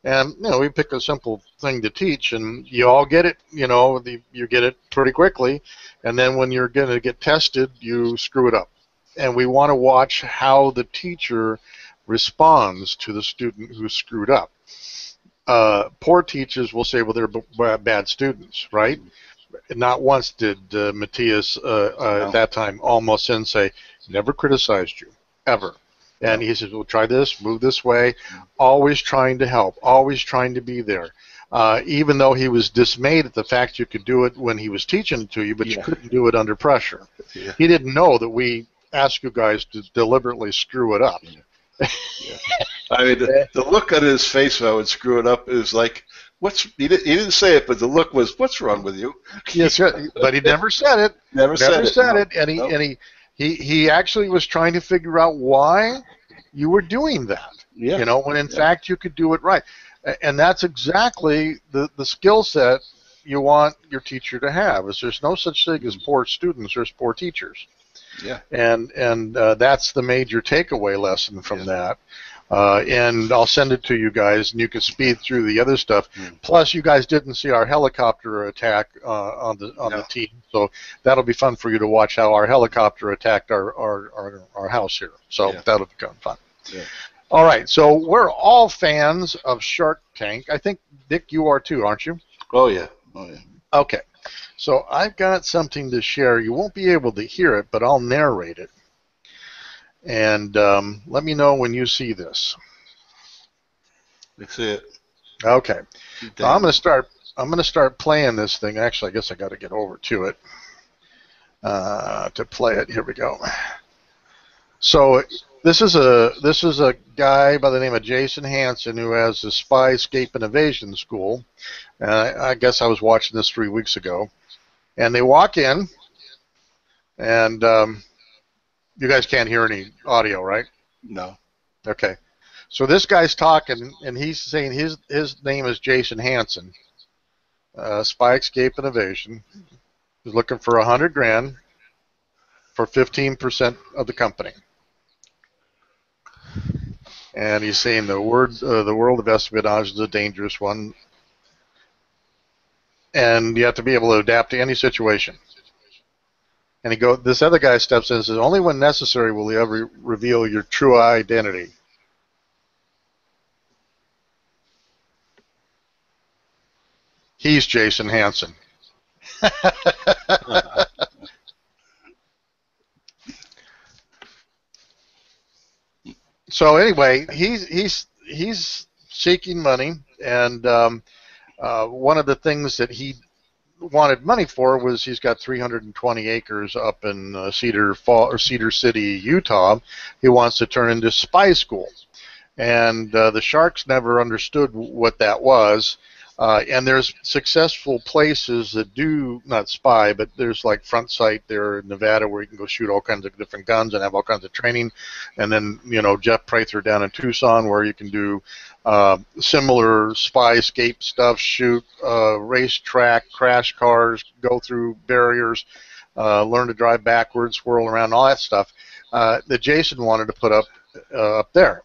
and we pick a simple thing to teach, and you all get it. You get it pretty quickly, and then when you're going to get tested, you screw it up. And we want to watch how the teacher responds to the student who screwed up. Poor teachers will say, well, they're bad students, right? Not once did Matthias at that time almost say, never criticized you, ever. And he says, well, try this, move this way, always trying to help, always trying to be there. Even though he was dismayed at the fact you could do it when he was teaching it to you, but you couldn't do it under pressure. Yeah. He didn't know that we asked you guys to deliberately screw it up. I mean, the look on his face when I would screw it up is like, he didn't say it, but the look was, what's wrong with you? Yes, but he never said it. Never said it. And he actually was trying to figure out why you were doing that. Yeah. When in fact you could do it right. And that's exactly the skill set you want your teacher to have. Is there's no such thing as poor students, there's poor teachers. Yeah. And that's the major takeaway lesson from that. And I'll send it to you guys, and you can speed through the other stuff. Plus, you guys didn't see our helicopter attack on the team, so that'll be fun for you to watch how our helicopter attacked our house here. So that'll be kind of fun. Yeah. All right, so we're all fans of Shark Tank. I think, Dick, you are too, aren't you? Oh, yeah. Okay, so I've got something to share. You won't be able to hear it, but I'll narrate it. And let me know when you see this. Let's see it. Okay. So I'm going to start playing this thing. Actually, I guess I got to get over to it to play it. Here we go. So this is a guy by the name of Jason Hansen who has the Spy, Escape, and Evasion School. I guess I was watching this 3 weeks ago. And they walk in, and you guys can't hear any audio, right? No. Okay. So this guy's talking, and he's saying his name is Jason Hansen, Spy, Escape, and Evasion. He's looking for $100,000 for 15% of the company. And he's saying the world of espionage is a dangerous one, and you have to be able to adapt to any situation. And this other guy steps in and says, only when necessary will he ever reveal your true identity. He's Jason Hansen. So anyway, he's seeking money, and one of the things that he wanted money for was he's got 320 acres up in Cedar City, Utah. He wants to turn into spy school, and the Sharks never understood what that was. And there's successful places that do not spy, but there's like Front Sight there in Nevada where you can go shoot all kinds of different guns and have all kinds of training. And then, Jeff Prather down in Tucson where you can do similar spy escape stuff, shoot racetrack, crash cars, go through barriers, learn to drive backwards, swirl around, all that stuff that Jason wanted to put up there.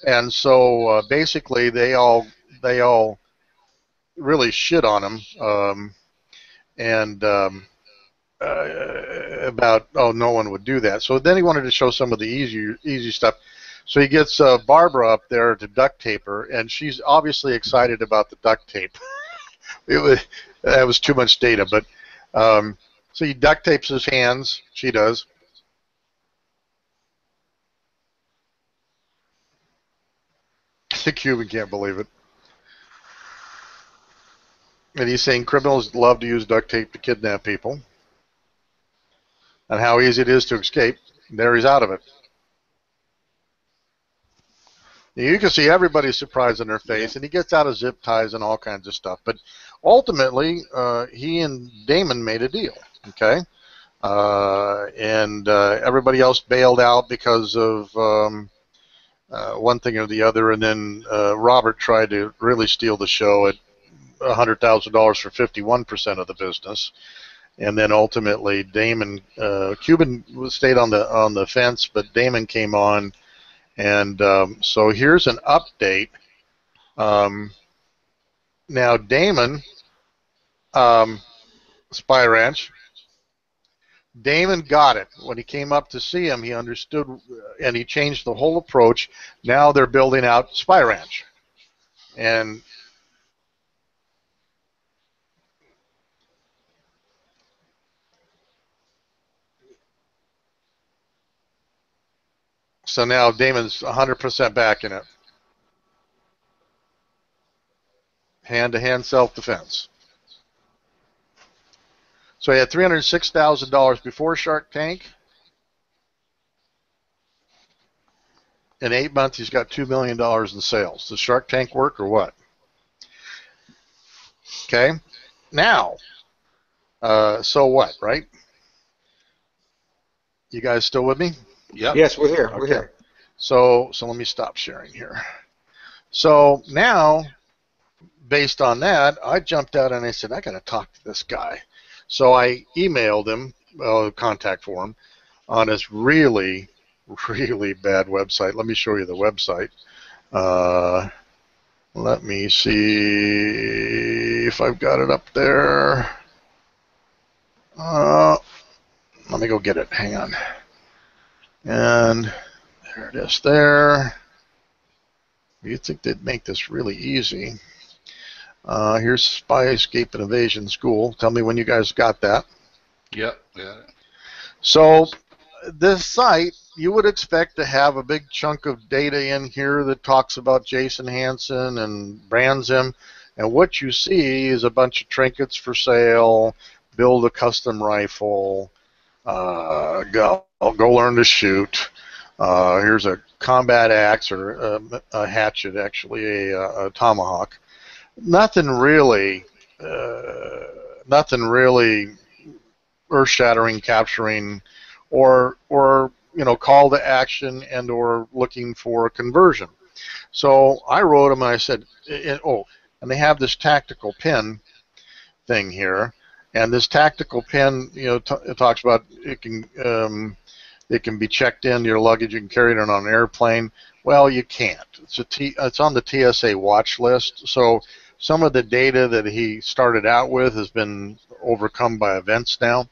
And so basically they all really shit on him, and about no one would do that. So then he wanted to show some of the easy stuff. So he gets Barbara up there to duct tape her, and she's obviously excited about the duct tape. That was too much data, but so he duct tapes his hands. She does. The Cuban can't believe it. And he's saying criminals love to use duct tape to kidnap people, and how easy it is to escape. There he's out of it. You can see everybody's surprised on their face, and he gets out of zip ties and all kinds of stuff. But ultimately, he and Damon made a deal, okay? And everybody else bailed out because of one thing or the other, and then Robert tried to really steal the show at $100,000 for 51% of the business, and then ultimately Damon, Cuban stayed on the fence, but Damon came on, and so here's an update. Now Damon, Spy Ranch. Damon got it. When he came up to see him, he understood, and he changed the whole approach. Now they're building out Spy Ranch, and so now Damon's 100% back in it. Hand-to-hand self-defense. So he had $306,000 before Shark Tank. In 8 months, he's got $2 million in sales. Does Shark Tank work or what? Okay. Now, so what, right? You guys still with me? Yep. Yes, we're here. Okay. We're here. So let me stop sharing here. So now, based on that, I jumped out and I said, I got to talk to this guy. So I emailed him, contact form, on his really, really bad website. Let me show you the website. Let me see if I've got it up there. Let me go get it. Hang on. And there it is there. You'd think they'd make this really easy. Here's Spy Escape and Evasion School. Tell me when you guys got that. Yep. Yeah. So this site, you would expect to have a big chunk of data in here that talks about Jason Hansen and brands him. And what you see is a bunch of trinkets for sale, build a custom rifle, go learn to shoot. Here's a combat axe, or a hatchet, actually, a tomahawk. Nothing really earth-shattering, capturing, or call to action and or looking for a conversion. So I wrote them and I said, and they have this tactical pin thing here, and this tactical pin, it talks about it can be checked into your luggage. You can carry it on an airplane. Well, you can't. It's on the TSA watch list. So some of the data that he started out with has been overcome by events now.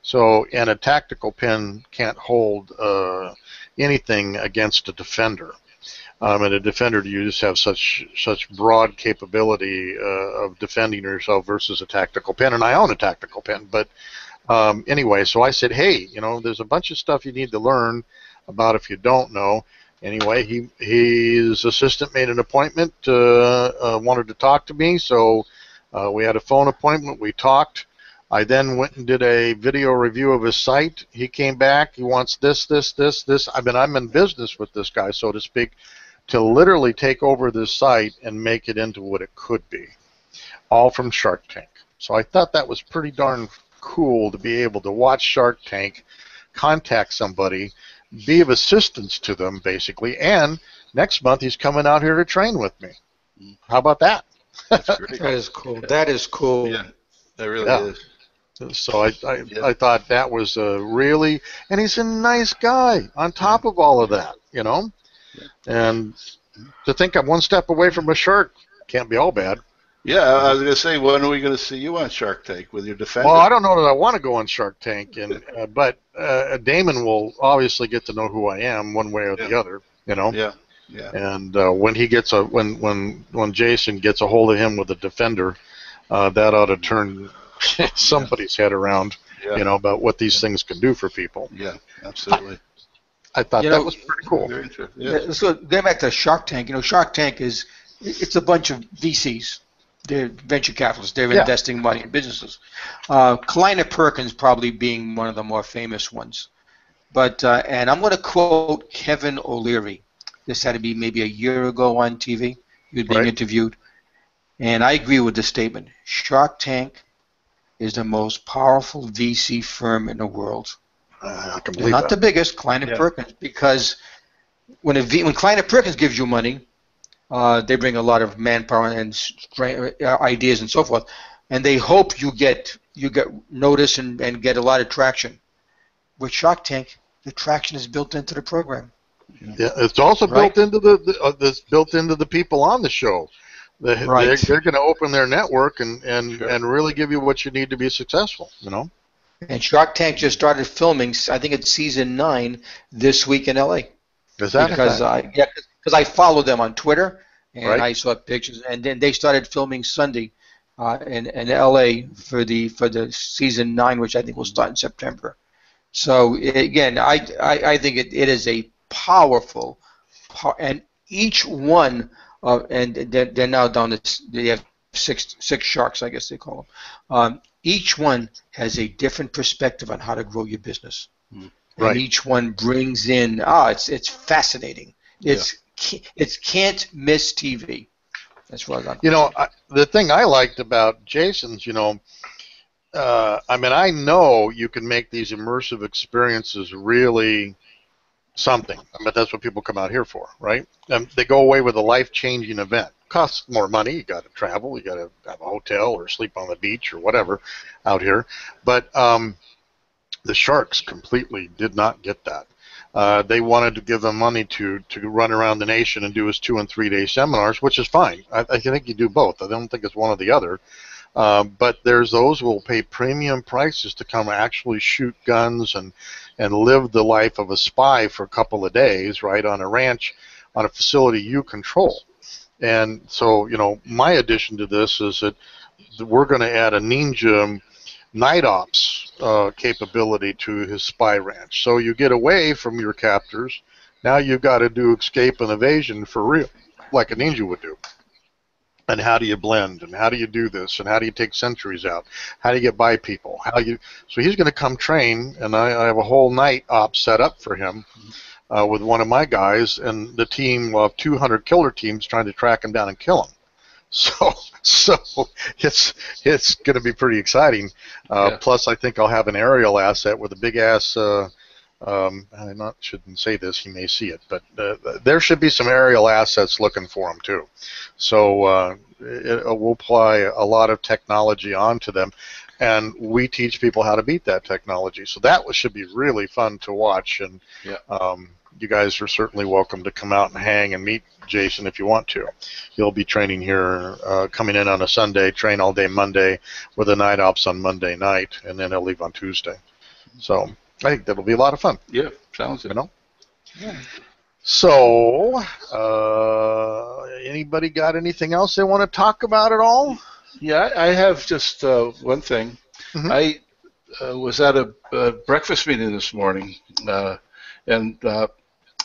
So, and a tactical pin can't hold anything against a defender. And a defender, you just have such broad capability of defending yourself versus a tactical pin. And I own a tactical pin, but anyway, so I said, hey, there's a bunch of stuff you need to learn about if you don't know. Anyway, his assistant made an appointment, wanted to talk to me, so we had a phone appointment. We talked. I then went and did a video review of his site. He came back. He wants this, this, this, this. I mean, I'm in business with this guy, so to speak, to literally take over this site and make it into what it could be, all from Shark Tank. So I thought that was pretty darn cool to be able to watch Shark Tank, contact somebody, be of assistance to them, basically, and next month he's coming out here to train with me. How about that? That's great. That is cool. That is cool. Yeah, that really Yeah. is. So I thought that was really, and he's a nice guy on top of all of that, you know. And to think I'm one step away from a shark can't be all bad. Yeah, I was going to say, when are we going to see you on Shark Tank with your Defender? Well, I don't know that I want to go on Shark Tank, and but Damon will obviously get to know who I am one way or the other, you know. Yeah, yeah. And when he gets when Jason gets a hold of him with a Defender, that ought to turn somebody's head around, you know, about what these things can do for people. Yeah, absolutely. I thought that was pretty cool. Very interesting. Yeah. So going back to Shark Tank, Shark Tank it's a bunch of VCs. They're venture capitalists. They're investing money in businesses. Kleiner Perkins probably being one of the more famous ones. But and I'm going to quote Kevin O'Leary. This had to be maybe a year ago on TV. He was being interviewed. And I agree with the statement. Shark Tank is the most powerful VC firm in the world. I can They're believe not that. the biggest, Kleiner Perkins, because when Kleiner Perkins gives you money, they bring a lot of manpower and ideas and so forth, and they hope you get notice and get a lot of traction. With Shark Tank, the traction is built into the program. Yeah, it's also built into built into the people on the show. They're going to open their network and really give you what you need to be successful. You know. And Shark Tank just started filming. I think it's season 9 this week in LA. Is that because I follow them on Twitter and I saw pictures, and then they started filming Sunday in LA for the season 9, which I think will start in September. So again, I think it is a powerful, and each one and they're now down to they have six sharks, I guess they call them. Each one has a different perspective on how to grow your business. And each one brings in it's fascinating. It's can't miss TV. That's what I got. The thing I liked about Jason's, I mean, I know you can make these immersive experiences really something. I mean, that's what people come out here for, right? They go away with a life-changing event. Costs more money. You got to travel. You got to have a hotel or sleep on the beach or whatever out here. But the Sharks completely did not get that. They wanted to give them money to run around the nation and do his 2- and 3-day seminars, which is fine. I think you do both. I don't think it's one or the other. But there's those who will pay premium prices to come actually shoot guns and live the life of a spy for a couple of days, right, on a ranch, on a facility you control. And so, my addition to this is that we're going to add a ninja night ops capability to his spy ranch. So you get away from your captors. Now you've got to do escape and evasion for real, like a ninja would do. And how do you blend? And how do you do this? And how do you take sentries out? How do you get by people? So he's going to come train, and I have a whole night op set up for him with one of my guys, and the team of 200 killer teams trying to track him down and kill him. So it's going to be pretty exciting. Plus, I think I'll have an aerial asset with a big ass. I shouldn't say this; he may see it, but there should be some aerial assets looking for him too. So we'll apply a lot of technology onto them, and we teach people how to beat that technology. So that should be really fun to watch. And you guys are certainly welcome to come out and hang and meet Jason if you want to. He'll be training here, coming in on a Sunday, train all day Monday, with a night ops on Monday night, and then he'll leave on Tuesday. So I think that'll be a lot of fun. Yeah, sounds good. Yeah. So, anybody got anything else they want to talk about at all? Yeah, I have just one thing. Mm-hmm. I was at a breakfast meeting this morning, and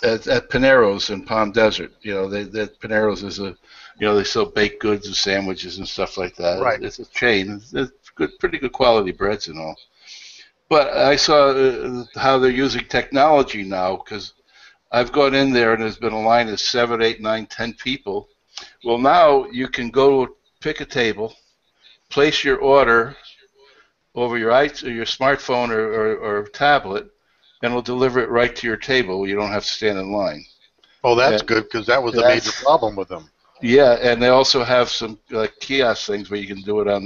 at Panero's in Palm Desert. Panero's is they sell baked goods and sandwiches and stuff like that. Right. It's a chain. It's good, pretty good quality breads and all. But I saw how they're using technology now, because I've gone in there and there's been a line of 7, 8, 9, 10 people. Well, now you can go pick a table, place your order over your smartphone or tablet, and it'll deliver it right to your table. You don't have to stand in line. Oh, that's good, because that was a major problem with them. Yeah, and they also have some kiosk things where you can do it on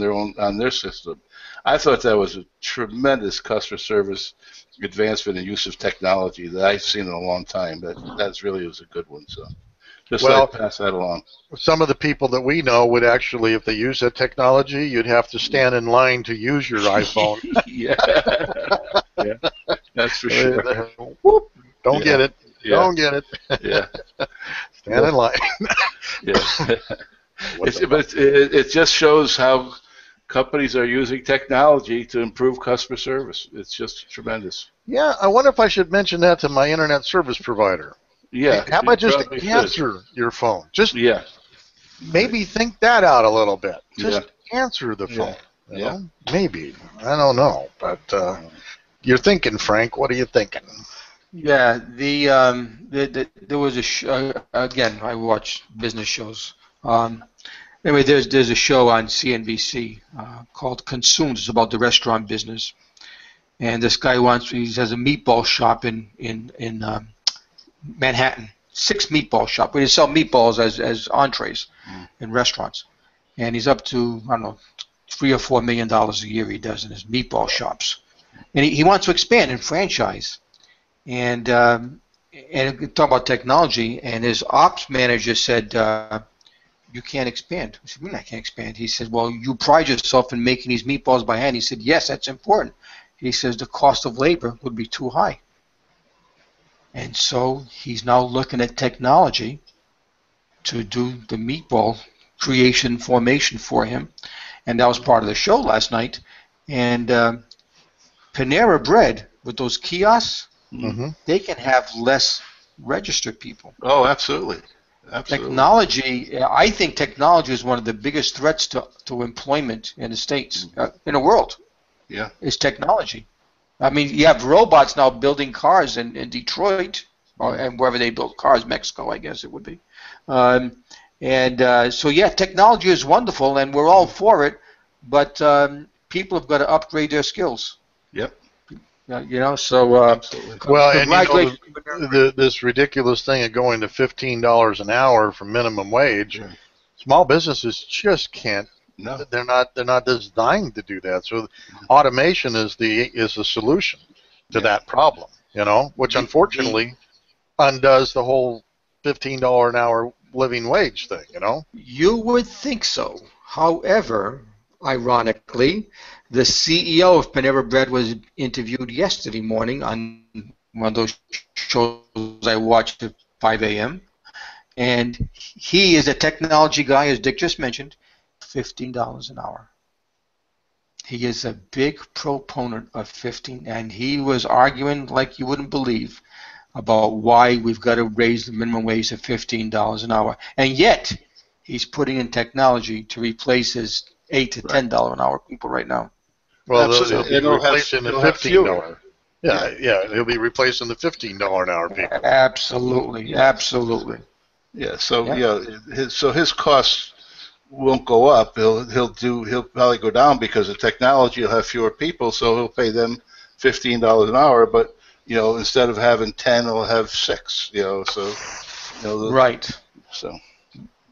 their system. I thought that was a tremendous customer service advancement and use of technology that I've seen in a long time. That really was a good one. So just pass that along. Some of the people that we know would actually, if they use that technology, you'd have to stand in line to use your iPhone. Yeah, that's for sure. Whoop, don't get it. Yeah. Don't get it. Yeah. Stand in line. Yeah. It just shows how companies are using technology to improve customer service. It's just tremendous. Yeah, I wonder if I should mention that to my internet service provider. Yeah. How about just answer your phone? Just maybe think that out a little bit. Just answer the phone. You know? Maybe. I don't know. But you're thinking, Frank. What are you thinking? Yeah, there was a again, I watch business shows. Anyway, there's a show on CNBC called Consumed. It's about the restaurant business, and this guy he has a meatball shop in Manhattan, 6 meatball shop where they sell meatballs as entrees in restaurants, and he's up to I don't know $3 or $4 million a year he does in his meatball shops, and he wants to expand and franchise. And talk about technology, and his ops manager said, "You can't expand." I said, "I can't expand." He said, "Well, you pride yourself in making these meatballs by hand." He said, "Yes, that's important." He says, "The cost of labor would be too high." And so he's now looking at technology to do the meatball creation formation for him, and that was part of the show last night. And Panera Bread, with those kiosks, they can have less registered people. Oh, absolutely. Technology, I think technology is one of the biggest threats to employment in the States, in the world. Yeah. Is technology. I mean, you have robots now building cars in Detroit, and wherever they build cars, Mexico, I guess it would be. So, technology is wonderful, and we're all for it, but people have got to upgrade their skills. Yep. Absolutely. Well, and this ridiculous thing of going to $15 an hour for minimum wage, small businesses just can't. No, they're not designed to do that. So, automation is the solution to that problem. Which unfortunately undoes the whole $15 an hour living wage thing. You would think so. However, ironically, the CEO of Panera Bread was interviewed yesterday morning on one of those shows I watched at 5 a.m. And he is a technology guy, as Dick just mentioned, $15 an hour. He is a big proponent of 15, and he was arguing like you wouldn't believe about why we've got to raise the minimum wage to $15 an hour. And yet, he's putting in technology to replace his $8 to $10 an hour people right now. Well, they'll be replacing the $15. Yeah, he'll be replacing the $15 an hour people. Absolutely. Yeah. So his costs won't go up. He'll probably go down because the technology will have fewer people, so he'll pay them $15 an hour. But instead of having 10, he'll have 6. Right. So.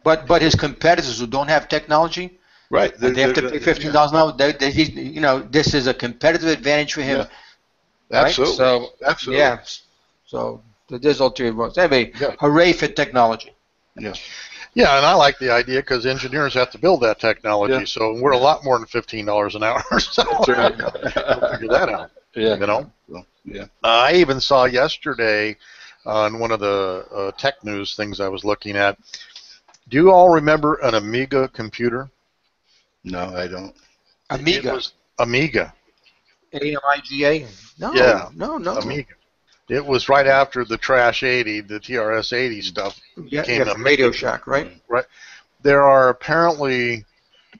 But his competitors who don't have technology. Right. They have to pay $15 an hour. This is a competitive advantage for him. Yeah. Absolutely. Right? So, absolutely. Yeah. So there's ulterior motives. Anyway, hooray for technology. Yeah. Yeah, and I like the idea because engineers have to build that technology. So we're a lot more than $15 an hour. So that's right. We'll figure that out. Yeah. Yeah. I even saw yesterday on one of the tech news things I was looking at. Do you all remember an Amiga computer? No, I don't. Amiga. It was Amiga. AMIGA? No. Yeah. No. Amiga. It was right after the Trash 80, the TRS 80 stuff Yeah, came from up. Radio Shack, right? Right. There are apparently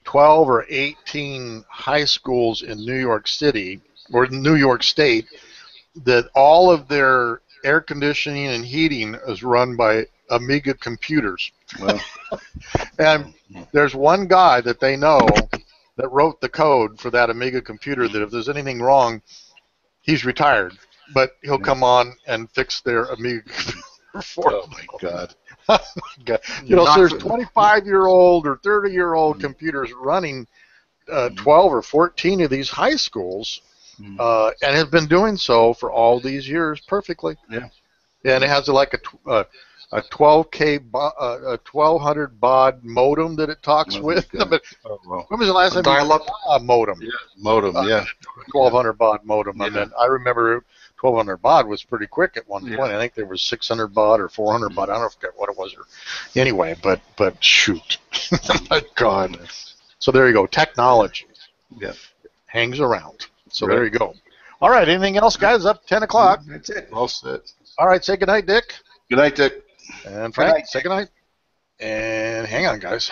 12 or 18 high schools in New York City or New York State that all of their air conditioning and heating is run by Amiga computers. Well, And there's one guy that they know that wrote the code for that Amiga computer that if there's anything wrong, he's retired, but he'll come on and fix their Amiga computer for oh them. my God. You know, so Not there's for- 25-year-old or 30-year-old computers running 12 or 14 of these high schools, and have been doing so for all these years perfectly. Yeah. And it has like a 12K, a 1200 baud modem that it talks Oh, with. God. But Oh, well. when was the last time you Dial-up? saw a modem? Yeah. Modem, yeah. 1200 baud modem. Yeah. I mean, I remember 1200 baud was pretty quick at one Yeah. point. I think there was 600 baud or 400 baud. I don't forget what it was. Anyway, but shoot, my God. So there you go. Technology Yeah. hangs around. So Right. there you go. All right. Anything else, guys? Up 10 o'clock. That's it. All set. All right. Say goodnight, Dick. Good night, Dick. And Frank, night. say goodnight. And hang on, guys.